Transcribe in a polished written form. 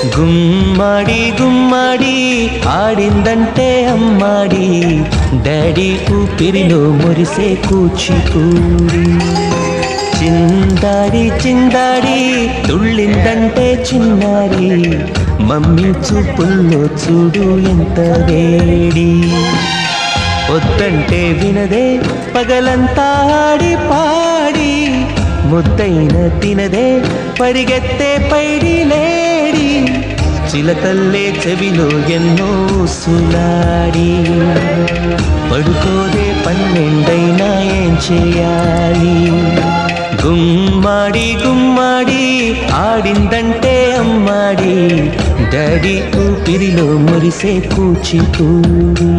గుమ్మడి గుమ్మడి ఆడిందంటే అమ్మాడి, daddy ఊపిరిలో మురిసే కూచిపూడి. చిందాడి చిందాడి తుళ్ళిందంటే చిన్నారి, మమ్మీ చూపుల్లో చూడు ఎంత వేడి. వద్దంటే వినదే పగలంతా ఆడి పాడి, ముద్దైన తినదే పరిగెత్తే పైడి లేడి. చిలకల్లే చెవిలో ఎన్నో సులాడి, పడుకోదే పన్నెండైనా ఏం చేయాలి. గుమ్మాడి గుమ్మాడి ఆడిందంటే అమ్మాడి, డాడీ ఊపిరిలో మురిసే కూచిపూడి.